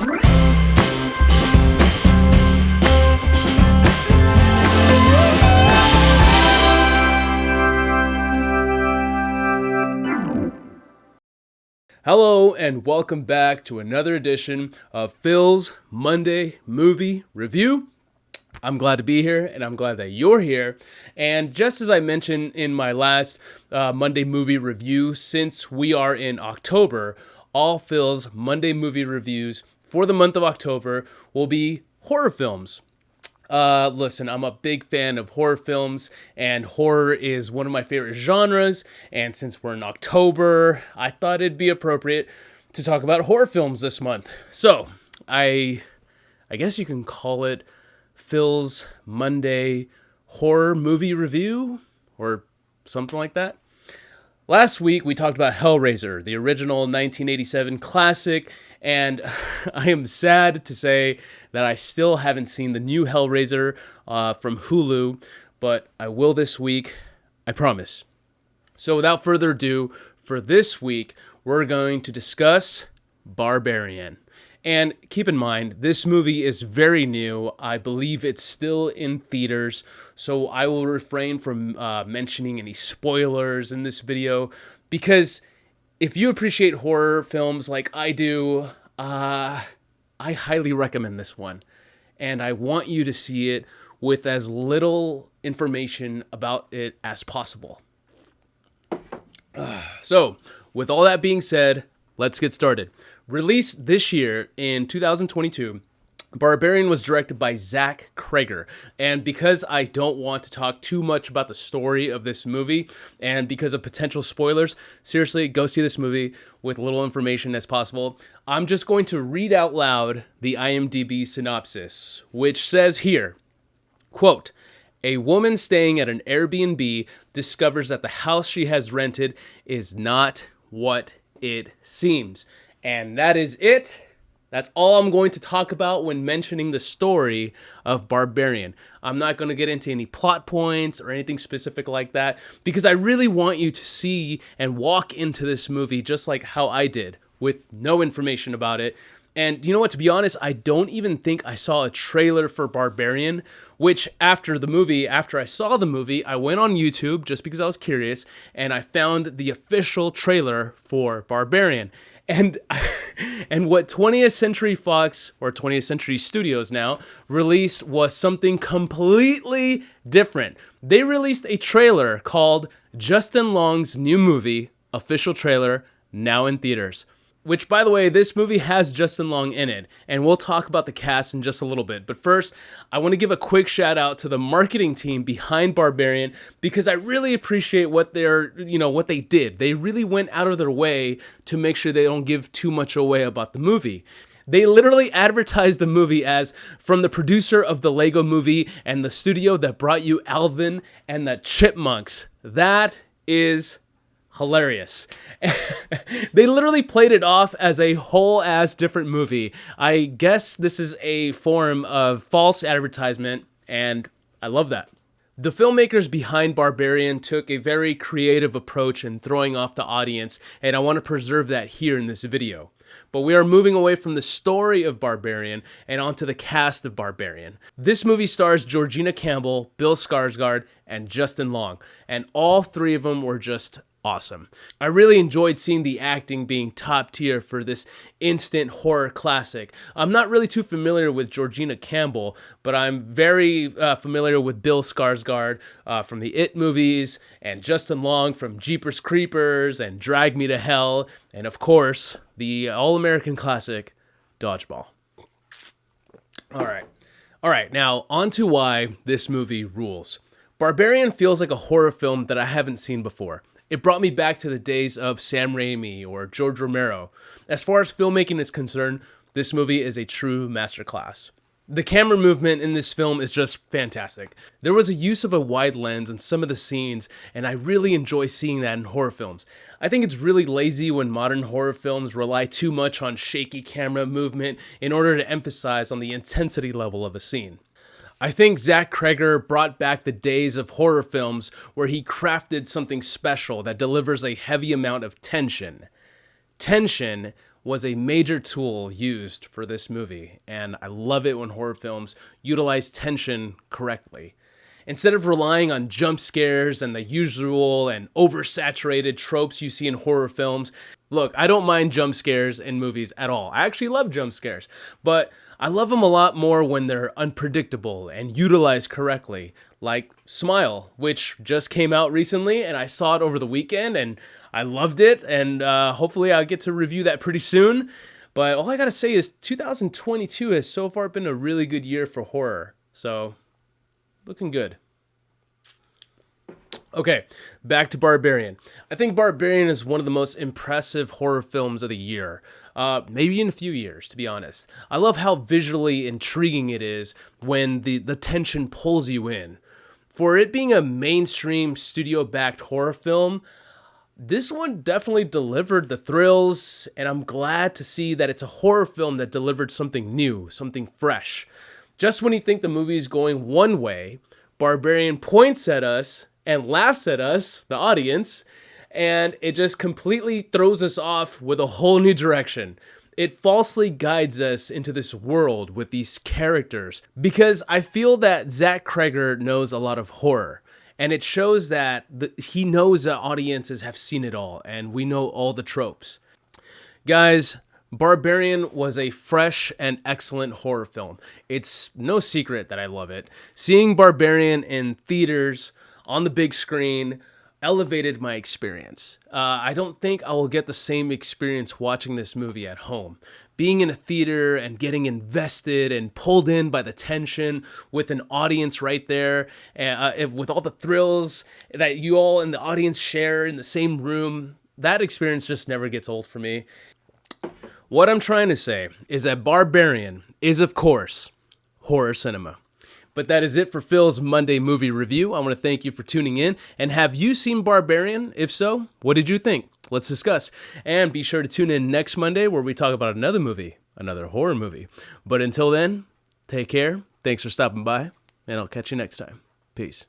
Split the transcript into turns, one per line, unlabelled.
Hello and welcome back to another edition of Phil's Monday Movie Review. I'm glad to be here and I'm glad that you're here. And just as I mentioned in my last Monday Movie Review, since we are in October, all Phil's Monday Movie Reviews for the month of October will be horror films. Listen, I'm a big fan of horror films, and horror is one of my favorite genres, and since we're in October, I thought it'd be appropriate to talk about horror films this month. So, I guess you can call it Phil's Monday Horror Movie Review, or something like that. Last week, we talked about Hellraiser, the original 1987 classic, and I am sad to say that I still haven't seen the new Hellraiser from Hulu, but I will this week, I promise. So without further ado, for this week, we're going to discuss Barbarian. And keep in mind, this movie is very new. I believe it's still in theaters, so I will refrain from mentioning any spoilers in this video, because if you appreciate horror films like I do, I highly recommend this one. And I want you to see it with as little information about it as possible. So, with all that being said, let's get started. Released this year in 2022, Barbarian was directed by Zach Cregger, and because I don't want to talk too much about the story of this movie, and because of potential spoilers, seriously, go see this movie with little information as possible. I'm just going to read out loud the Imdb Synopsis, which says here, quote, "A woman staying at an Airbnb discovers that the house she has rented is not what it seems." And that is it. That's all I'm going to talk about when mentioning the story of Barbarian. I'm not going to get into any plot points or anything specific like that, because I really want you to see and walk into this movie just like how I did, with no information about it. And you know what, to be honest, I don't even think I saw a trailer for Barbarian, which after I saw the movie, I went on YouTube just because I was curious, and I found the official trailer for Barbarian. And what 20th Century Fox, or 20th Century Studios now, released was something completely different. They released a trailer called Justin Long's New Movie, official trailer, now in theaters. Which, by the way, this movie has Justin Long in it, and we'll talk about the cast in just a little bit. But first, I want to give a quick shout out to the marketing team behind Barbarian, because I really appreciate what they did. They really went out of their way to make sure they don't give too much away about the movie. They literally advertised the movie as from the producer of the Lego Movie and the studio that brought you Alvin and the Chipmunks. That is hilarious. They literally played it off as a whole ass different movie. I guess this is a form of false advertisement, and I love that. The filmmakers behind Barbarian took a very creative approach in throwing off the audience, and I want to preserve that here in this video. But we are moving away from the story of Barbarian and onto the cast of Barbarian. This movie stars Georgina Campbell, Bill Skarsgård, and Justin Long, and all three of them were just awesome. I really enjoyed seeing the acting being top tier for this instant horror classic. I'm not really too familiar with Georgina Campbell, but I'm very familiar with Bill Skarsgård from the It movies, and Justin Long from Jeepers Creepers and Drag Me to Hell, and of course, the all-American classic, Dodgeball. All right, now on to why this movie rules. Barbarian feels like a horror film that I haven't seen before. It brought me back to the days of Sam Raimi or George Romero. As far as filmmaking is concerned, this movie is a true masterclass. The camera movement in this film is just fantastic. There was a use of a wide lens in some of the scenes, and I really enjoy seeing that in horror films. I think it's really lazy when modern horror films rely too much on shaky camera movement in order to emphasize on the intensity level of a scene. I think Zach Cregger brought back the days of horror films where he crafted something special that delivers a heavy amount of tension. Tension was a major tool used for this movie, and I love it when horror films utilize tension correctly. Instead of relying on jump scares and the usual and oversaturated tropes you see in horror films, look, I don't mind jump scares in movies at all. I actually love jump scares, but I love them a lot more when they're unpredictable and utilized correctly, like Smile, which just came out recently, and I saw it over the weekend, and I loved it, and hopefully I'll get to review that pretty soon. But all I gotta say is 2022 has so far been a really good year for horror, so looking good. Okay, back to Barbarian. I think Barbarian is one of the most impressive horror films of the year. Maybe in a few years, to be honest. I love how visually intriguing it is when the tension pulls you in. For it being a mainstream studio-backed horror film, this one definitely delivered the thrills, and I'm glad to see that it's a horror film that delivered something new, something fresh. Just when you think the movie's going one way, Barbarian points at us and laughs at us, the audience, and it just completely throws us off with a whole new direction. It falsely guides us into this world with these characters because I feel that Zach Cregger knows a lot of horror, and it shows that he knows that audiences have seen it all and we know all the tropes. Guys, Barbarian was a fresh and excellent horror film. It's no secret that I love it. Seeing Barbarian in theaters on the big screen elevated my experience. I don't think I will get the same experience watching this movie at home. Being in a theater and getting invested and pulled in by the tension with an audience right there, with all the thrills that you all in the audience share in the same room, that experience just never gets old for me. What I'm trying to say is that Barbarian is, of course, horror cinema. But that is it for Phil's Monday movie review. I want to thank you for tuning in. And have you seen Barbarian? If so, what did you think? Let's discuss. And be sure to tune in next Monday where we talk about another movie, another horror movie. But until then, take care. Thanks for stopping by, and I'll catch you next time. Peace.